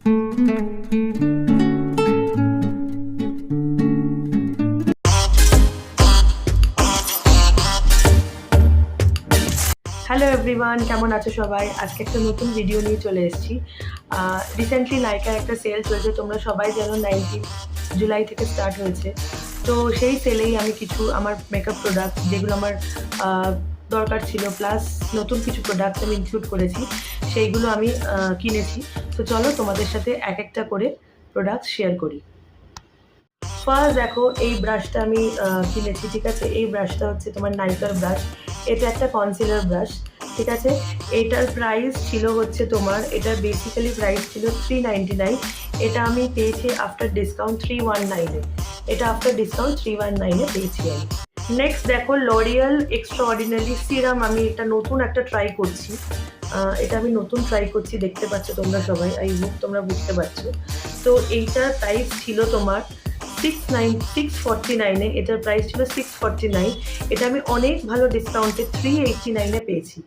Hello everyone, কেমন আছো সবাই? আজকে একটা নতুন ভিডিও নিয়ে চলে এসেছি। রিসেন্টলি নাইকার একটা সেল চলছে, তোমরা সবাই জানো 19 জুলাই থেকে স্টার্ট হয়েছে। তো সেই সেলেই আমি কিছু আমার মেকআপ প্রোডাক্ট যেগুলো আমার দরকার ছিল, প্লাস নতুন কিছু প্রোডাক্ট আমি ইনক্লুড করেছি, সেইগুলো আমি কিনেছি। তো চলো তোমাদের সাথে এক একটা করে প্রোডাক্ট শেয়ার করি। ফার্স্ট দেখো, এই ব্রাশটা আমি কিনেছি, ঠিক আছে? এই ব্রাশটা হচ্ছে তোমার নাইকার ব্রাশ। এটা একটা কনসিলার ব্রাশ, ঠিক আছে? এটার প্রাইস ছিল হচ্ছে তোমার, এটার বেসিক্যালি প্রাইস ছিল 399। এটা আমি পেয়েছি আফটার ডিসকাউন্ট 319-এ। এটা আফটার ডিসকাউন্ট 319-এ পেয়েছি আমি। নেক্সট দেখো, লরিয়াল এক্সট্রা অর্ডিনারি সিরাম। আমি এটা নতুন একটা ট্রাই করছি, এটা আমি নতুন ট্রাই করছি, দেখতে পাচ্ছ তোমরা সবাই, আই হোপ তোমরা বুঝতে পারছো। তো এইটার প্রাইস ছিল তোমার 649-এ। এটার প্রাইস ছিল 649। এটা আমি অনেক ভালো ডিসকাউন্টে 389-এ পেয়েছি।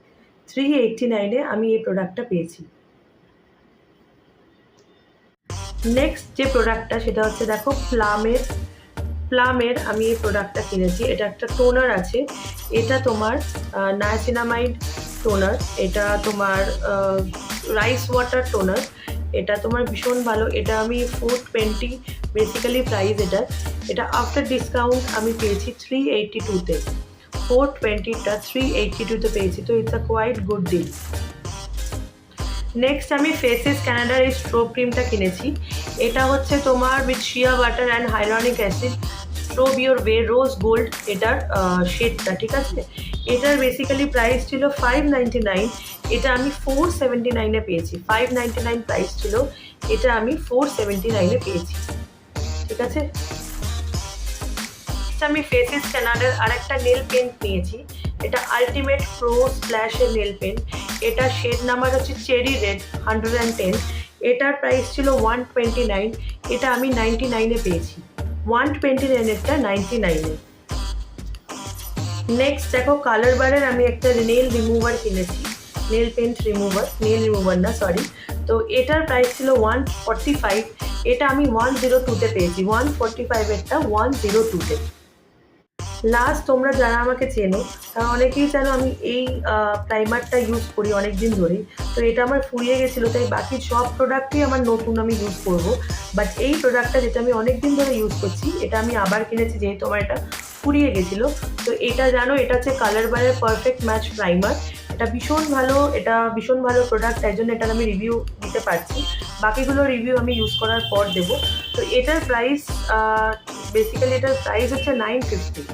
389-এ আমি এই প্রোডাক্টটা পেয়েছি। নেক্সট যে প্রোডাক্টটা সেটা হচ্ছে দেখো, প্লামের আমি এই প্রোডাক্টটা কিনেছি। এটা একটা টোনার আছে, এটা তোমার নায়াসিনামাইড টোনার। এটা তোমার রাইস ওয়াটার টোনার। এটা তোমার ভীষণ ভালো। এটা আমি 420 বেসিক্যালি প্রাইস এটার। এটা আফটার ডিসকাউন্ট আমি পেয়েছি 382-তে। 420টা 382-তে পেয়েছি, তো it's a quite good deal. Next আমি ফেসেস ক্যানাডার এই স্ট্রো ক্রিমটা কিনেছি। এটা হচ্ছে তোমার with shea butter and hyaluronic acid, strobe your way rose gold এটার শেডটা, ঠিক আছে? এটার বেসিক্যালি প্রাইস ছিল 599। এটা আমি 479-এ পেয়েছি। 599 প্রাইস ছিল, এটা আমি 479-এ পেয়েছি, ঠিক আছে? আমি ফেসেস ক্যানাডার আরেকটা নেল পেন্ট নিয়েছি। এটা আলটিমেট প্রো স্প্ল্যাশের নেল পেন্ট। এটা শেড নাম্বার হচ্ছে চেরি রেড 110। এটার প্রাইস ছিল 129। এটা আমি 99-এ পেয়েছি। 129-এরটা 99-এ। নেক্সট দেখো, কালার বারের আমি একটা নেল রিমুভার কিনেছি, nail paint remover, nail remover না, সরি। তো এটার প্রাইস ছিল 145। এটা আমি 102-তে পেয়েছি। 145-এরটা 102-তে। লাস্ট, তোমরা যারা আমাকে চেনো তারা অনেকেই জানো আমি এই প্রাইমারটা ইউজ করি অনেক দিন ধরেই। তো এটা আমার ফুরিয়ে গেছিলো, তাই বাকি সব প্রোডাক্টই আমার নতুন আমি ইউজ করব। বাট এই প্রোডাক্টটা যেটা আমি অনেক দিন ধরে ইউজ করছি, এটা আমি আবার কিনেছি যেহেতু আমার এটা ফুরিয়ে গেছিলো। তো এটা জানো, এটা হচ্ছে কালার বারের পারফেক্ট ম্যাচ প্রাইমার। এটা ভীষণ ভালো, এটা ভীষণ ভালো প্রোডাক্ট, তাই জন্য এটার আমি রিভিউ দিতে পারছি। বাকিগুলো রিভিউ আমি ইউজ করার পর দেবো। তো এটার প্রাইস বেসিক্যালি এটার প্রাইস হচ্ছে 950।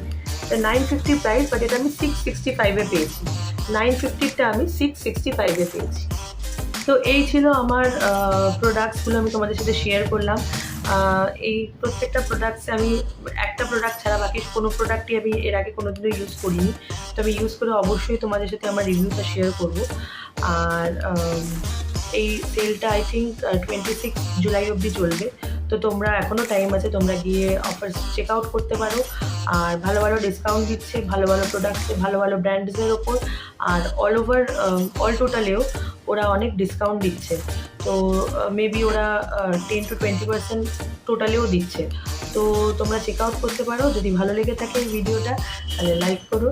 950 প্রাইস, বাট এটা আমি 665-এ পেয়েছি। 950-টা আমি 665-এ পেয়েছি। তো এই ছিল আমার প্রোডাক্টসগুলো, আমি তোমাদের সাথে শেয়ার করলাম। এই প্রত্যেকটা প্রোডাক্টসে আমি একটা প্রোডাক্ট ছাড়া বাকি কোনো প্রোডাক্টই আমি এর আগে কোনোদিনও ইউজ করিনি। তো আমি ইউজ করে অবশ্যই তোমাদের সাথে আমার রিভিউটা শেয়ার করব। আর এই সেলটা আই থিঙ্ক 26 জুলাই অবধি চলবে। তো তোমরা এখনও টাইম আছে, তোমরা গিয়ে অফার চেক আউট করতে পারো। আর ভালো ভালো ডিসকাউন্ট দিচ্ছে, ভালো ভালো প্রোডাক্টসে, ভালো ভালো ব্র্যান্ডসের ওপর। আর অল টোটালেও ওরা অনেক ডিসকাউন্ট দিচ্ছে। তো মেবি ওরা 10 to 20% টোটালেও দিচ্ছে। তো তোমরা চেক আউট করতে পারো। যদি ভালো লেগে থাকে এই ভিডিওটা, তাহলে লাইক করো,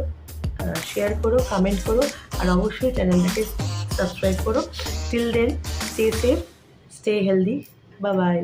শেয়ার করো, কমেন্ট করো, আর অবশ্যই চ্যানেলটাকে সাবস্ক্রাইব করো। Till then, stay safe, stay healthy, bye by.